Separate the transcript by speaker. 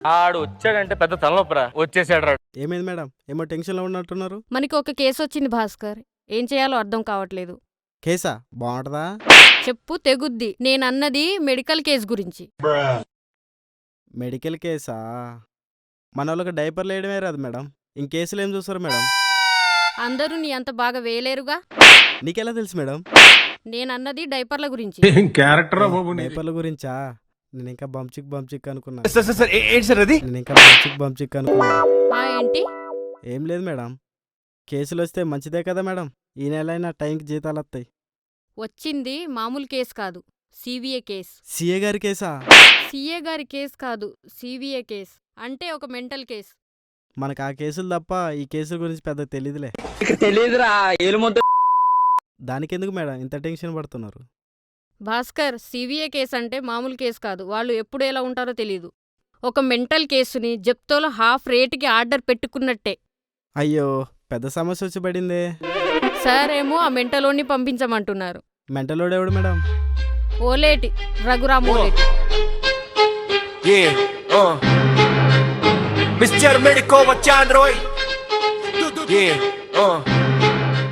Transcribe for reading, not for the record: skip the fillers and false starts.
Speaker 1: ఆడు వచ్చాడంటే పెద్ద తలనొప్పరా. వచ్చేసాడు రా.
Speaker 2: ఏమైంది మేడం? ఏమో టెన్షన్లో ఉన్నట్టున్నారు.
Speaker 3: మనకి ఒక కేసు వచ్చింది భాస్కర్. ఏం చేయాలో అర్థం కావట్లేదు.
Speaker 2: కేసా బాగుంటుందా?
Speaker 3: చెప్పు తెగుద్ది. నేనన్నది మెడికల్ కేసు గురించి.
Speaker 2: మెడికల్ కేసా? మన వాళ్ళకి డైపర్లు వేయడమే రాదు మేడం, ఇంకేసులు ఏం చూస్తారు మేడం?
Speaker 3: అందరూ నీ అంత బాగా వేయలేరుగా.
Speaker 2: నీకెలా తెలుసు మేడం?
Speaker 3: నేనన్నది డైపర్ల గురించి.
Speaker 2: డైపర్ల గురించా? నేను ఇంకా బంచిక్ అనుకున్నా.
Speaker 4: ఏంటి సార్ అది?
Speaker 2: నేను ఇంకా బంచిక్ అనుకున్నా.
Speaker 3: ఏంటి?
Speaker 2: ఏం లేదు మేడం, కేసులు వస్తే మంచిదే కదా మేడం. ఈ నెలైనా టైంకి జీతాలు వస్తాయి.
Speaker 3: వచ్చింది మామూలు కేసు కాదు, సివిఏ కేసు.
Speaker 2: సీఏ గారి కేసా?
Speaker 3: సిఏ గారి కేసు కాదు, సివిఏ కేసు. అంటే ఒక మెంటల్ కేసు.
Speaker 2: మనకు ఆ కేసులు తప్ప ఈ కేసుల గురించి పెద్ద తెలీదులే. దానికెందుకు మేడం ఇంత టెన్షన్ పడుతున్నారు?
Speaker 3: భాస్కర్, సివిఏ కేసు అంటే మామూలు కేసు కాదు. వాళ్ళు ఎప్పుడు ఎలా ఉంటారో తెలీదు. ఒక మెంటల్ కేసుని జప్తోలో హాఫ్ రేటుకి ఆర్డర్ పెట్టుకున్నట్టే.
Speaker 2: అయ్యో, పెద్ద సమస్య వచ్చి పడిందే.
Speaker 3: సార్ ఏమో ఆ మెంటలోని పంపించమంటున్నారు.
Speaker 2: మెంటలోడు ఎవడు madam?
Speaker 3: Oleti, Raghuram Oleti.
Speaker 4: Mister medico వచ్చా.